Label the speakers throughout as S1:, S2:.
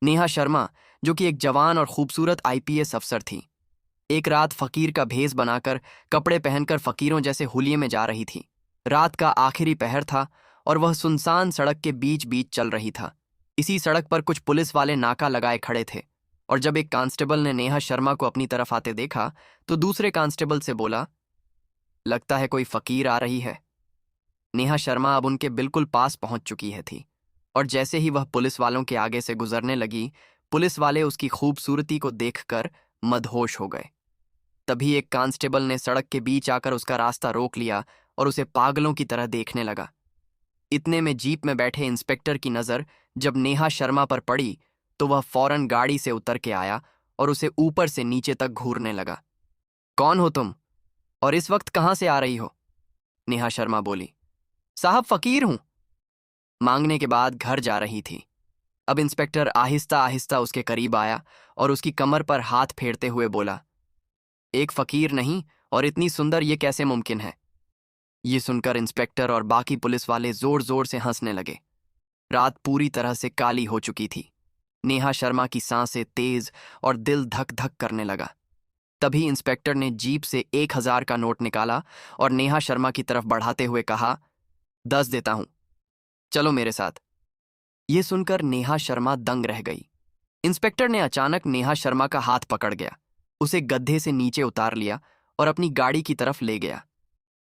S1: नेहा शर्मा, जो कि एक जवान और खूबसूरत आईपीएस अफसर थी, एक रात फकीर का भेष बनाकर कपड़े पहनकर फकीरों जैसे हुलिये में जा रही थी। रात का आखिरी पहर था और वह सुनसान सड़क के बीच बीच चल रही था। इसी सड़क पर कुछ पुलिस वाले नाका लगाए खड़े थे और जब एक कांस्टेबल ने नेहा शर्मा को अपनी तरफ आते देखा तो दूसरे कांस्टेबल से बोला, लगता है कोई फकीर आ रही है। नेहा शर्मा अब उनके बिल्कुल पास पहुंच चुकी है थी और जैसे ही वह पुलिस वालों के आगे से गुजरने लगी, पुलिस वाले उसकी खूबसूरती को देखकर मदहोश हो गए। तभी एक कांस्टेबल ने सड़क के बीच आकर उसका रास्ता रोक लिया और उसे पागलों की तरह देखने लगा। इतने में जीप में बैठे इंस्पेक्टर की नजर जब नेहा शर्मा पर पड़ी तो वह फौरन गाड़ी से उतर के आया और उसे ऊपर से नीचे तक घूरने लगा। कौन हो तुम और इस वक्त कहां से आ रही हो? नेहा शर्मा बोली, साहब फकीर हूं। मांगने के बाद घर जा रही थी। अब इंस्पेक्टर आहिस्ता आहिस्ता उसके करीब आया और उसकी कमर पर हाथ फेरते हुए बोला, एक फकीर नहीं और इतनी सुंदर, ये कैसे मुमकिन है? ये सुनकर इंस्पेक्टर और बाकी पुलिस वाले जोर जोर से हंसने लगे। रात पूरी तरह से काली हो चुकी थी। नेहा शर्मा की सांसें तेज और दिल धक धक करने लगा। तभी इंस्पेक्टर ने जीप से 1,000 का नोट निकाला और नेहा शर्मा की तरफ बढ़ाते हुए कहा, 10 देता हूं, चलो मेरे साथ। ये सुनकर नेहा शर्मा दंग रह गई। इंस्पेक्टर ने अचानक नेहा शर्मा का हाथ पकड़ गया, उसे गड्ढे से नीचे उतार लिया और अपनी गाड़ी की तरफ ले गया।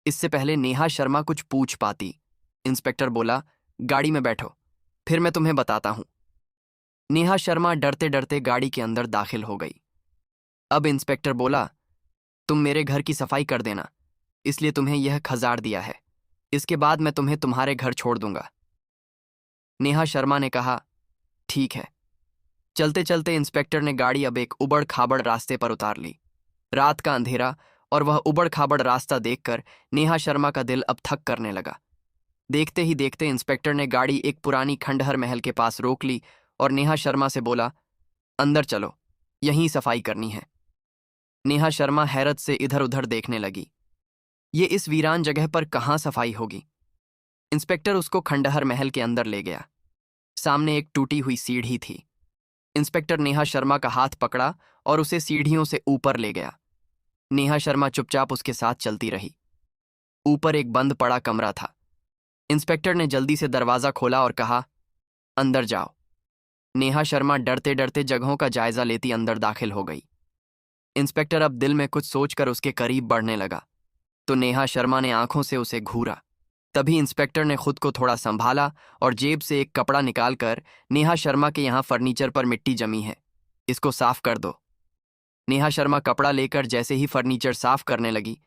S1: इससे पहले नेहा शर्मा कुछ पूछ पाती, इंस्पेक्टर बोला, गाड़ी में बैठो, फिर मैं तुम्हें बताता हूं। नेहा शर्मा डरते डरते गाड़ी के अंदर दाखिल हो गई। अब इंस्पेक्टर बोला, तुम मेरे घर की सफाई कर देना, इसलिए तुम्हें यह 1,000 दिया है। इसके बाद मैं तुम्हें तुम्हारे घर छोड़ दूंगा। नेहा शर्मा ने कहा, ठीक है। चलते चलते इंस्पेक्टर ने गाड़ी अब एक उबड़ खाबड़ रास्ते पर उतार ली। रात का अंधेरा और वह उबड़ खाबड़ रास्ता देखकर नेहा शर्मा का दिल अब थक करने लगा। देखते ही देखते इंस्पेक्टर ने गाड़ी एक पुरानी खंडहर महल के पास रोक ली और नेहा शर्मा से बोला, अंदर चलो, यहीं सफाई करनी है। नेहा शर्मा हैरत से इधर उधर देखने लगी। ये इस वीरान जगह पर कहाँ सफाई होगी? इंस्पेक्टर उसको खंडहर महल के अंदर ले गया। सामने एक टूटी हुई सीढ़ी थी। इंस्पेक्टर नेहा शर्मा का हाथ पकड़ा और उसे सीढ़ियों से ऊपर ले गया। नेहा शर्मा चुपचाप उसके साथ चलती रही। ऊपर एक बंद पड़ा कमरा था। इंस्पेक्टर ने जल्दी से दरवाजा खोला और कहा, अंदर जाओ। नेहा शर्मा डरते डरते जगहों का जायजा लेती अंदर दाखिल हो गई। इंस्पेक्टर अब दिल में कुछ सोचकर उसके करीब बढ़ने लगा तो नेहा शर्मा ने आंखों से उसे घूरा। तभी इंस्पेक्टर ने खुद को थोड़ा संभाला और जेब से एक कपड़ा निकालकर, नेहा शर्मा के यहाँ फर्नीचर पर मिट्टी जमी है, इसको साफ कर दो। नेहा शर्मा कपड़ा लेकर जैसे ही फर्नीचर साफ करने लगी,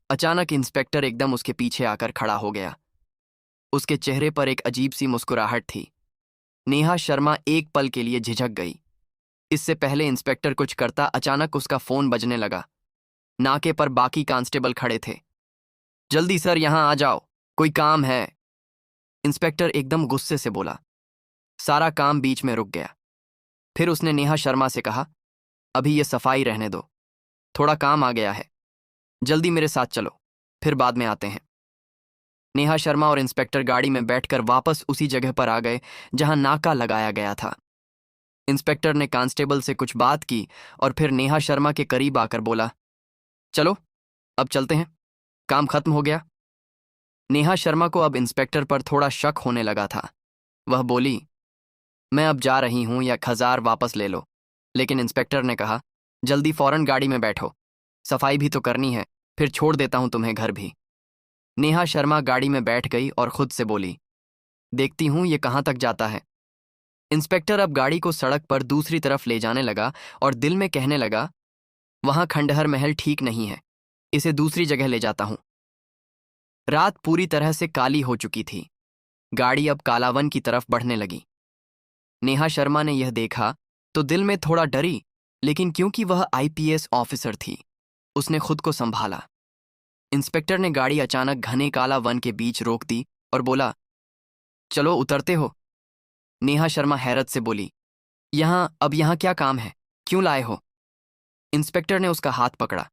S1: अचानक इंस्पेक्टर एकदम उसके पीछे आकर खड़ा हो गया। उसके चेहरे पर एक अजीब सी मुस्कुराहट थी। नेहा शर्मा एक पल के लिए झिझक गई। इससे पहले इंस्पेक्टर कुछ करता, अचानक उसका फोन बजने लगा। नाके पर बाकी कांस्टेबल खड़े थे। जल्दी सर, यहां आ जाओ, कोई काम है। इंस्पेक्टर एकदम गुस्से से बोला। सारा काम बीच में रुक गया। फिर उसने नेहा शर्मा से कहा, अभी ये सफाई रहने दो, थोड़ा काम आ गया है, जल्दी मेरे साथ चलो, फिर बाद में आते हैं। नेहा शर्मा और इंस्पेक्टर गाड़ी में बैठकर वापस उसी जगह पर आ गए जहां नाका लगाया गया था। इंस्पेक्टर ने कांस्टेबल से कुछ बात की और फिर नेहा शर्मा के करीब आकर बोला, चलो अब चलते हैं, काम खत्म हो गया। नेहा शर्मा को अब इंस्पेक्टर पर थोड़ा शक होने लगा था। वह बोली, मैं अब जा रही हूं, या 1,000 वापस ले लो। लेकिन इंस्पेक्टर ने कहा, जल्दी फौरन गाड़ी में बैठो, सफाई भी तो करनी है, फिर छोड़ देता हूं तुम्हें घर भी। नेहा शर्मा गाड़ी में बैठ गई और खुद से बोली, देखती हूं ये कहां तक जाता है। इंस्पेक्टर अब गाड़ी को सड़क पर दूसरी तरफ ले जाने लगा और दिल में कहने लगा, वहां खंडहर महल ठीक नहीं है, इसे दूसरी जगह ले जाता हूं। रात पूरी तरह से काली हो चुकी थी। गाड़ी अब कालावन की तरफ बढ़ने लगी। नेहा शर्मा ने यह देखा तो दिल में थोड़ा डरी, लेकिन क्योंकि वह आईपीएस ऑफिसर थी, उसने खुद को संभाला। इंस्पेक्टर ने गाड़ी अचानक घने काला वन के बीच रोक दी और बोला, चलो उतरते हो। नेहा शर्मा हैरत से बोली, अब यहां क्या काम है, क्यों लाए हो? इंस्पेक्टर ने उसका हाथ पकड़ा।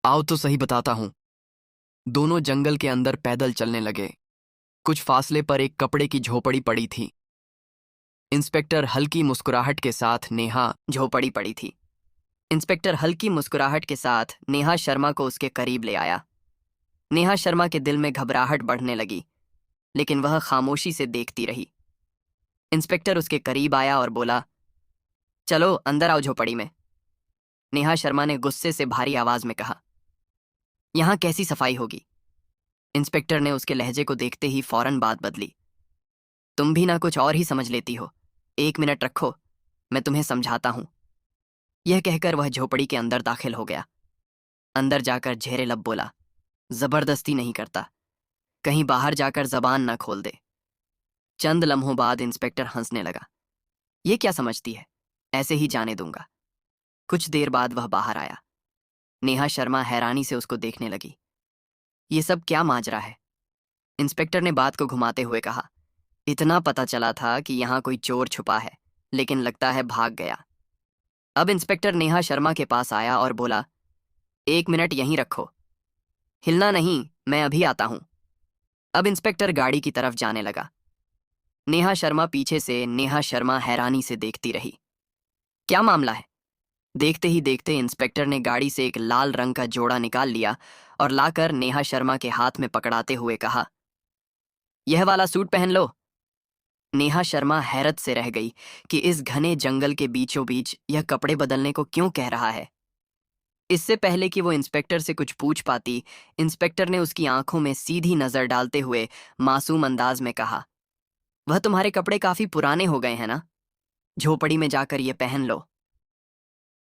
S1: आओ तो सही बताता हूं। दोनों जंगल के अंदर पैदल चलने लगे। कुछ फासले पर एक कपड़े की झोपड़ी पड़ी थी। इंस्पेक्टर हल्की मुस्कुराहट के साथ नेहा झोपड़ी पड़ी थी। इंस्पेक्टर हल्की मुस्कुराहट के साथ नेहा शर्मा को उसके करीब ले आया। नेहा शर्मा के दिल में घबराहट बढ़ने लगी, लेकिन वह खामोशी से देखती रही। इंस्पेक्टर उसके करीब आया और बोला, चलो अंदर आओ झोपड़ी में। नेहा शर्मा ने गुस्से से भारी आवाज में कहा, यहां कैसी सफाई होगी? इंस्पेक्टर ने उसके लहजे को देखते ही फौरन बात बदली। तुम भी ना कुछ और ही समझ लेती हो। 1 मिनट रखो, मैं तुम्हें समझाता हूं। यह कहकर वह झोपड़ी के अंदर दाखिल हो गया। अंदर जाकर झेरे लब बोला, जबरदस्ती नहीं करता, कहीं बाहर जाकर जबान ना खोल दे। चंद लम्हों बाद इंस्पेक्टर हंसने लगा। ये क्या समझती है, ऐसे ही जाने दूंगा। कुछ देर बाद वह बाहर आया। नेहा शर्मा हैरानी से उसको देखने लगी। ये सब क्या माजरा है? इंस्पेक्टर ने बात को घुमाते हुए कहा, इतना पता चला था कि यहाँ कोई चोर छुपा है, लेकिन लगता है भाग गया। अब इंस्पेक्टर नेहा शर्मा के पास आया और बोला, 1 मिनट यहीं रखो, हिलना नहीं, मैं अभी आता हूं। अब इंस्पेक्टर गाड़ी की तरफ जाने लगा। नेहा शर्मा पीछे से नेहा शर्मा हैरानी से देखती रही। क्या मामला है? देखते ही देखते इंस्पेक्टर ने गाड़ी से एक लाल रंग का जोड़ा निकाल लिया और लाकर नेहा शर्मा के हाथ में पकड़ाते हुए कहा, यह वाला सूट पहन लो। नेहा शर्मा हैरत से रह गई कि इस घने जंगल के बीचों बीच यह कपड़े बदलने को क्यों कह रहा है। इससे पहले कि वो इंस्पेक्टर से कुछ पूछ पाती, इंस्पेक्टर ने उसकी आंखों में सीधी नजर डालते हुए मासूम अंदाज में कहा, वह तुम्हारे कपड़े काफी पुराने हो गए हैं ना, झोपड़ी में जाकर ये पहन लो।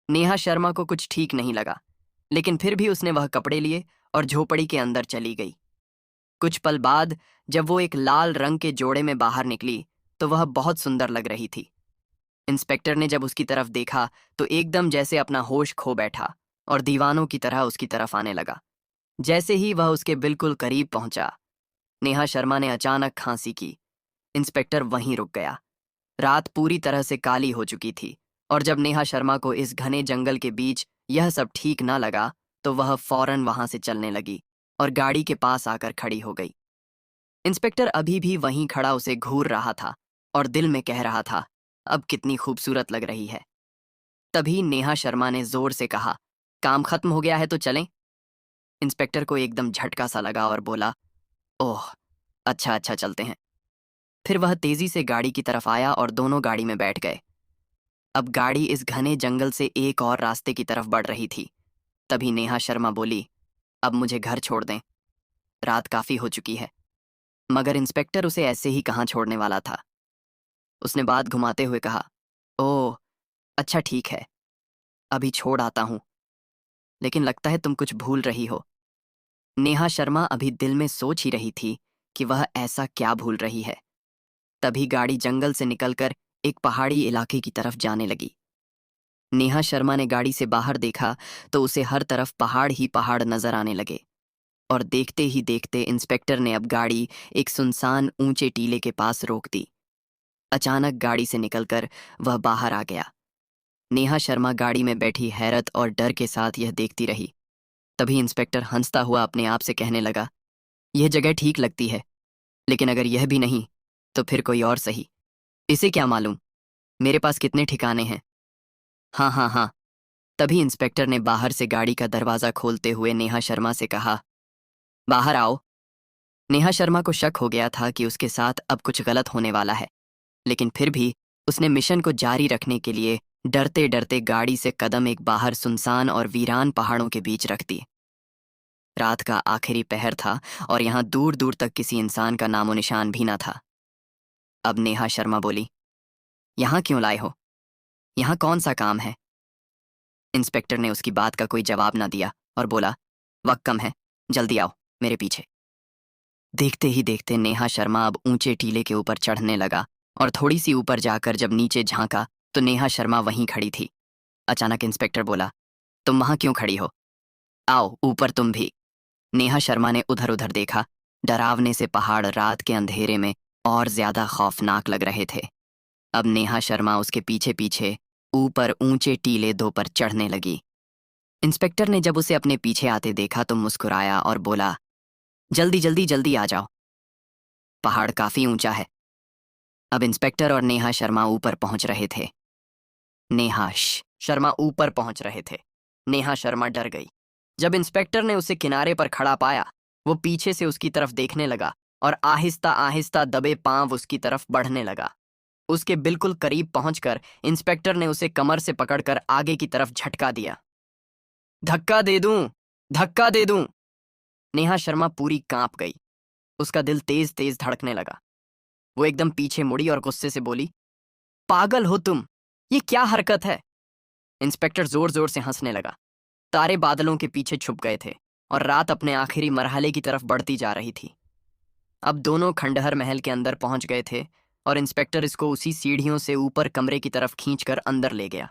S1: नेहा शर्मा को कुछ ठीक नहीं लगा, लेकिन फिर भी उसने वह कपड़े लिए और झोपड़ी के अंदर चली गई। कुछ पल बाद जब वो एक लाल रंग के जोड़े में बाहर निकली तो वह बहुत सुंदर लग रही थी। इंस्पेक्टर ने जब उसकी तरफ देखा तो एकदम जैसे अपना होश खो बैठा और दीवानों की तरह उसकी तरफ आने लगा। जैसे ही वह उसके बिल्कुल करीब पहुंचा, नेहा शर्मा ने अचानक खांसी की। इंस्पेक्टर वहीं रुक गया। रात पूरी तरह से काली हो चुकी थी और जब नेहा शर्मा को इस घने जंगल के बीच यह सब ठीक ना लगा तो वह फौरन वहां से चलने लगी और गाड़ी के पास आकर खड़ी हो गई। इंस्पेक्टर अभी भी वहीं खड़ा उसे घूर रहा था और दिल में कह रहा था, अब कितनी खूबसूरत लग रही है। तभी नेहा शर्मा ने जोर से कहा, काम खत्म हो गया है तो चलें? इंस्पेक्टर को एकदम झटका सा लगा और बोला, ओह, अच्छा अच्छा चलते हैं। फिर वह तेजी से गाड़ी की तरफ आया और दोनों गाड़ी में बैठ गए। अब गाड़ी इस घने जंगल से एक और रास्ते की तरफ बढ़ रही थी। तभी नेहा शर्मा बोली, अब मुझे घर छोड़ दें, रात काफी हो चुकी है। मगर इंस्पेक्टर उसे ऐसे ही कहाँ छोड़ने वाला था। उसने बात घुमाते हुए कहा, ओह, अच्छा ठीक है, अभी छोड़ आता हूं, लेकिन लगता है तुम कुछ भूल रही हो। नेहा शर्मा अभी दिल में सोच ही रही थी कि वह ऐसा क्या भूल रही है। तभी गाड़ी जंगल से निकलकर एक पहाड़ी इलाके की तरफ जाने लगी। नेहा शर्मा ने गाड़ी से बाहर देखा तो उसे हर तरफ पहाड़ ही पहाड़ नजर आने लगे और देखते ही देखते इंस्पेक्टर ने अब गाड़ी एक सुनसान ऊंचे टीले के पास रोक दी। अचानक गाड़ी से निकलकर वह बाहर आ गया। नेहा शर्मा गाड़ी में बैठी हैरत और डर के साथ यह देखती रही। तभी इंस्पेक्टर हंसता हुआ अपने आप से कहने लगा, यह जगह ठीक लगती है, लेकिन अगर यह भी नहीं तो फिर कोई और सही। इसे क्या मालूम, मेरे पास कितने ठिकाने हैं। हाँ हाँ हाँ। तभी इंस्पेक्टर ने बाहर से गाड़ी का दरवाजा खोलते हुए नेहा शर्मा से कहा, बाहर आओ। नेहा शर्मा को शक हो गया था कि उसके साथ अब कुछ गलत होने वाला है, लेकिन फिर भी उसने मिशन को जारी रखने के लिए डरते डरते गाड़ी से कदम एक बाहर सुनसान और वीरान पहाड़ों के बीच रख दी। रात का आखिरी पहर था और यहाँ दूर दूर तक किसी इंसान का नामो निशान भी ना था। अब नेहा शर्मा बोली, यहाँ क्यों लाए हो, यहाँ कौन सा काम है? इंस्पेक्टर ने उसकी बात का कोई जवाब ना दिया और बोला, वक्त कम है, जल्दी आओ मेरे पीछे। देखते ही देखते नेहा शर्मा अब ऊंचे टीले के ऊपर चढ़ने लगा और थोड़ी सी ऊपर जाकर जब नीचे झांका तो नेहा शर्मा वहीं खड़ी थी। अचानक इंस्पेक्टर बोला, तुम वहां क्यों खड़ी हो, आओ ऊपर तुम भी। नेहा शर्मा ने उधर उधर देखा। डरावने से पहाड़ रात के अंधेरे में और ज्यादा खौफनाक लग रहे थे। अब नेहा शर्मा उसके पीछे पीछे ऊपर ऊंचे टीले दो पर चढ़ने लगी। इंस्पेक्टर ने जब उसे अपने पीछे आते देखा तो मुस्कुराया और बोला, जल्दी जल्दी जल्दी आ जाओ, पहाड़ काफी ऊंचा है। अब इंस्पेक्टर और नेहा शर्मा ऊपर पहुंच रहे थे। शर्मा ऊपर पहुंच रहे थे। नेहा शर्मा डर गई। जब इंस्पेक्टर ने उसे किनारे पर खड़ा पाया, वो पीछे से उसकी तरफ देखने लगा और आहिस्ता आहिस्ता दबे पांव उसकी तरफ बढ़ने लगा। उसके बिल्कुल करीब पहुंचकर इंस्पेक्टर ने उसे कमर से पकड़कर आगे की तरफ झटका दिया। धक्का दे दूं, धक्का दे दूं। नेहा शर्मा पूरी कांप गई। उसका दिल तेज तेज धड़कने लगा। वो एकदम पीछे मुड़ी और गुस्से से बोली, पागल हो तुम, ये क्या हरकत है? इंस्पेक्टर जोर जोर से हंसने लगा। तारे बादलों के पीछे छुप गए थे और रात अपने आखिरी मरहले की तरफ बढ़ती जा रही थी। अब दोनों खंडहर महल के अंदर पहुंच गए थे और इंस्पेक्टर इसको उसी सीढ़ियों से ऊपर कमरे की तरफ खींचकर अंदर ले गया।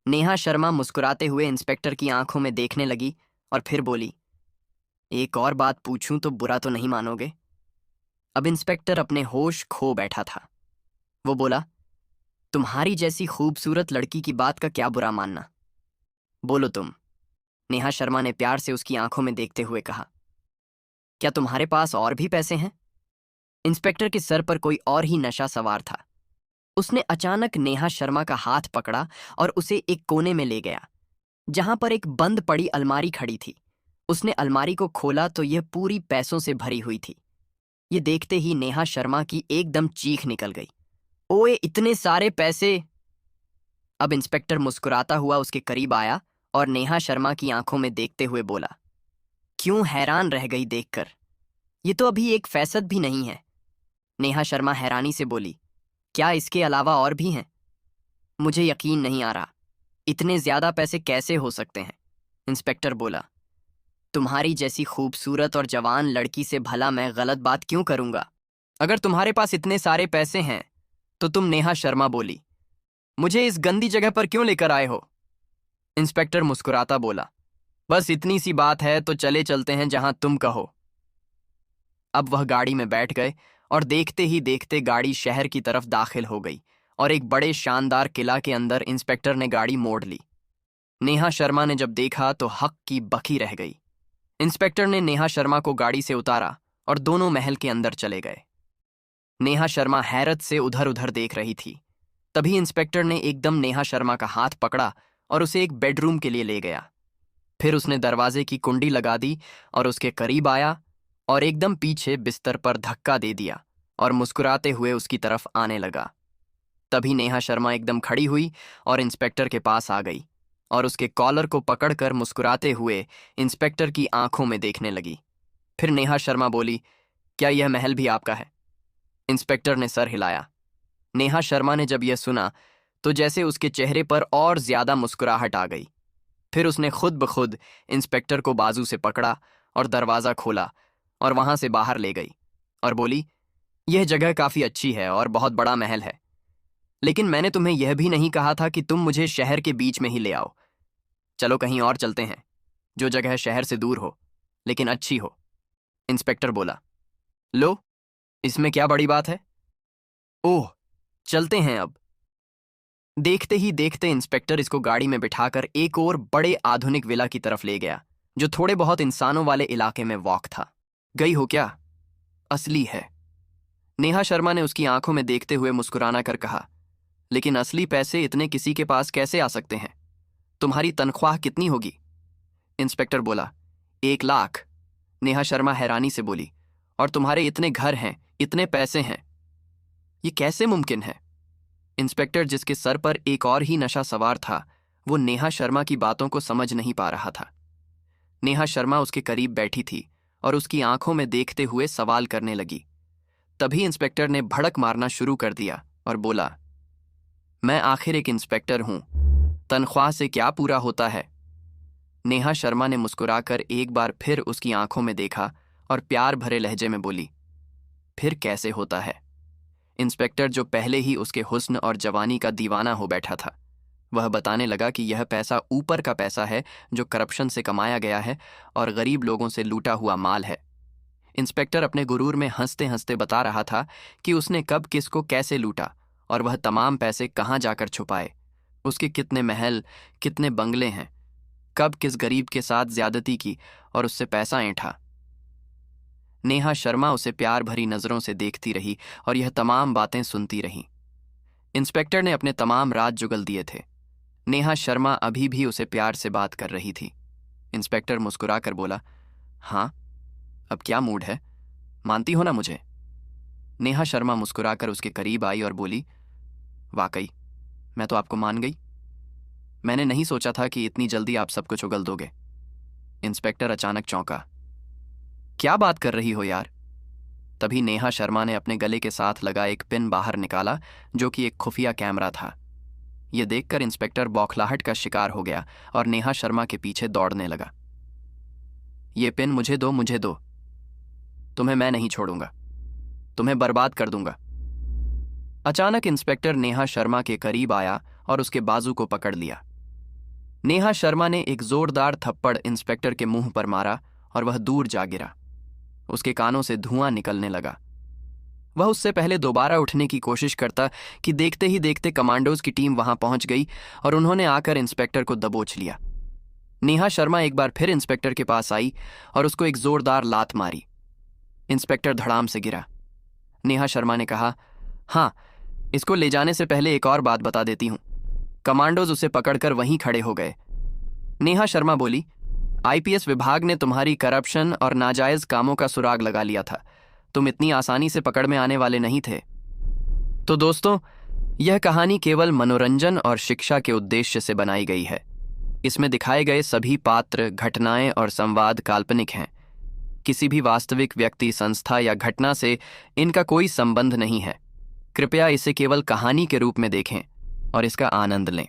S1: नेहा शर्मा मुस्कुराते हुए इंस्पेक्टर की आंखों में देखने लगी और फिर बोली, एक और बात पूछूं तो बुरा तो नहीं मानोगे? अब इंस्पेक्टर अपने होश खो बैठा था। वो बोला, तुम्हारी जैसी खूबसूरत लड़की की बात का क्या बुरा मानना? बोलो तुम। नेहा शर्मा ने प्यार से उसकी आंखों में देखते हुए कहा, क्या तुम्हारे पास और भी पैसे हैं? इंस्पेक्टर के सर पर कोई और ही नशा सवार था। उसने अचानक नेहा शर्मा का हाथ पकड़ा और उसे एक कोने में ले गया, जहां पर एक बंद पड़ी अलमारी खड़ी थी। उसने अलमारी को खोला तो यह पूरी पैसों से भरी हुई थी। ये देखते ही नेहा शर्मा की एकदम चीख निकल गई। ओए, इतने सारे पैसे! अब इंस्पेक्टर मुस्कुराता हुआ उसके करीब आया और नेहा शर्मा की आंखों में देखते हुए बोला, क्यों हैरान रह गई देखकर? ये तो अभी 1% भी नहीं है। नेहा शर्मा हैरानी से बोली, क्या इसके अलावा और भी हैं? मुझे यकीन नहीं आ रहा, इतने ज्यादा पैसे कैसे हो सकते हैं? इंस्पेक्टर बोला, तुम्हारी जैसी खूबसूरत और जवान लड़की से भला मैं गलत बात क्यों करूंगा? अगर तुम्हारे पास इतने सारे पैसे हैं तो तुम, नेहा शर्मा बोली, मुझे इस गंदी जगह पर क्यों लेकर आए हो? इंस्पेक्टर मुस्कुराता बोला, बस इतनी सी बात है तो चले चलते हैं जहां तुम कहो। अब वह गाड़ी में बैठ गए और देखते ही देखते गाड़ी शहर की तरफ दाखिल हो गई और एक बड़े शानदार किला के अंदर इंस्पेक्टर ने गाड़ी मोड़ ली। नेहा शर्मा ने जब देखा तो हक की बकी रह गई। इंस्पेक्टर ने नेहा शर्मा को गाड़ी से उतारा और दोनों महल के अंदर चले गए। नेहा शर्मा हैरत से उधर उधर देख रही थी। तभी इंस्पेक्टर ने एकदम नेहा शर्मा का हाथ पकड़ा और उसे एक बेडरूम के लिए ले गया। फिर उसने दरवाजे की कुंडी लगा दी और उसके करीब आया और एकदम पीछे बिस्तर पर धक्का दे दिया और मुस्कुराते हुए उसकी तरफ आने लगा। तभी नेहा शर्मा एकदम खड़ी हुई और इंस्पेक्टर के पास आ गई और उसके कॉलर को पकड़कर मुस्कुराते हुए इंस्पेक्टर की आंखों में देखने लगी। फिर नेहा शर्मा बोली, क्या यह महल भी आपका है? इंस्पेक्टर ने सर हिलाया। नेहा शर्मा ने जब यह सुना तो जैसे उसके चेहरे पर और ज्यादा मुस्कुराहट आ गई। फिर उसने खुद ब खुद इंस्पेक्टर को बाजू से पकड़ा और दरवाज़ा खोला और वहां से बाहर ले गई और बोली, यह जगह काफ़ी अच्छी है और बहुत बड़ा महल है, लेकिन मैंने तुम्हें यह भी नहीं कहा था कि तुम मुझे शहर के बीच में ही ले आओ। चलो कहीं और चलते हैं, जो जगह शहर से दूर हो लेकिन अच्छी हो। इंस्पेक्टर बोला, लो, इसमें क्या बड़ी बात है? ओह, चलते हैं अब। देखते ही देखते इंस्पेक्टर इसको गाड़ी में बिठाकर एक और बड़े आधुनिक विला की तरफ ले गया, जो थोड़े बहुत इंसानों वाले इलाके में वॉक था। गई हो क्या? असली है। नेहा शर्मा ने उसकी आंखों में देखते हुए मुस्कुराना कर कहा, लेकिन असली पैसे इतने किसी के पास कैसे आ सकते हैं? तुम्हारी तनख्वाह कितनी होगी? इंस्पेक्टर बोला, 1 लाख। नेहा शर्मा हैरानी से बोली, और तुम्हारे इतने घर हैं, इतने पैसे हैं, ये कैसे मुमकिन है? इंस्पेक्टर, जिसके सर पर एक और ही नशा सवार था, वो नेहा शर्मा की बातों को समझ नहीं पा रहा था। नेहा शर्मा उसके करीब बैठी थी और उसकी आंखों में देखते हुए सवाल करने लगी। तभी इंस्पेक्टर ने भड़क मारना शुरू कर दिया और बोला, मैं आखिर एक इंस्पेक्टर हूं, तनख्वाह से क्या पूरा होता है? नेहा शर्मा ने मुस्कुराकर एक बार फिर उसकी आंखों में देखा और प्यार भरे लहजे में बोली, फिर कैसे होता है? इंस्पेक्टर, जो पहले ही उसके हुस्न और जवानी का दीवाना हो बैठा था, वह बताने लगा कि यह पैसा ऊपर का पैसा है, जो करप्शन से कमाया गया है और गरीब लोगों से लूटा हुआ माल है। इंस्पेक्टर अपने गुरूर में हंसते हंसते बता रहा था कि उसने कब किसको कैसे लूटा और वह तमाम पैसे कहाँ जाकर छुपाए। उसके कितने महल, कितने बंगले हैं, कब किस गरीब के साथ ज्यादती की और उससे पैसा ऐंठा। नेहा शर्मा उसे प्यार भरी नजरों से देखती रही और यह तमाम बातें सुनती रही। इंस्पेक्टर ने अपने तमाम राज जुगल दिए थे। नेहा शर्मा अभी भी उसे प्यार से बात कर रही थी। इंस्पेक्टर मुस्कुराकर बोला, हाँ, अब क्या मूड है, मानती हो ना मुझे? नेहा शर्मा मुस्कुराकर उसके करीब आई और बोली, वाकई मैं तो आपको मान गई। मैंने नहीं सोचा था कि इतनी जल्दी आप सब कुछ उगल दोगे। इंस्पेक्टर अचानक चौंका। क्या बात कर रही हो यार? तभी नेहा शर्मा ने अपने गले के साथ लगा एक पिन बाहर निकाला, जो कि एक खुफिया कैमरा था। यह देखकर इंस्पेक्टर बौखलाहट का शिकार हो गया और नेहा शर्मा के पीछे दौड़ने लगा। ये पिन मुझे दो, मुझे दो, तुम्हें मैं नहीं छोड़ूंगा, तुम्हें बर्बाद कर दूंगा। अचानक इंस्पेक्टर नेहा शर्मा के करीब आया और उसके बाजू को पकड़ लिया। नेहा शर्मा ने एक जोरदार थप्पड़ इंस्पेक्टर के मुंह पर मारा और वह दूर जा गिरा। उसके कानों से धुआं निकलने लगा। वह उससे पहले दोबारा उठने की कोशिश करता कि देखते ही देखते कमांडोज की टीम वहां पहुंच गई और उन्होंने आकर इंस्पेक्टर को दबोच लिया। नेहा शर्मा एक बार फिर इंस्पेक्टर के पास आई और उसको एक जोरदार लात मारी। इंस्पेक्टर धड़ाम से गिरा। नेहा शर्मा ने कहा, हाँ, इसको ले जाने से पहले एक और बात बता देती हूं। कमांडोज उसे पकड़कर वहीं खड़े हो गए। नेहा शर्मा बोली, आईपीएस विभाग ने तुम्हारी करप्शन और नाजायज कामों का सुराग लगा लिया था। तुम इतनी आसानी से पकड़ में आने वाले नहीं थे। तो दोस्तों, यह कहानी केवल मनोरंजन और शिक्षा के उद्देश्य से बनाई गई है। इसमें दिखाए गए सभी पात्र, घटनाएं और संवाद काल्पनिक हैं। किसी भी वास्तविक व्यक्ति, संस्था या घटना से इनका कोई संबंध नहीं है। कृपया इसे केवल कहानी के रूप में देखें और इसका आनंद लें।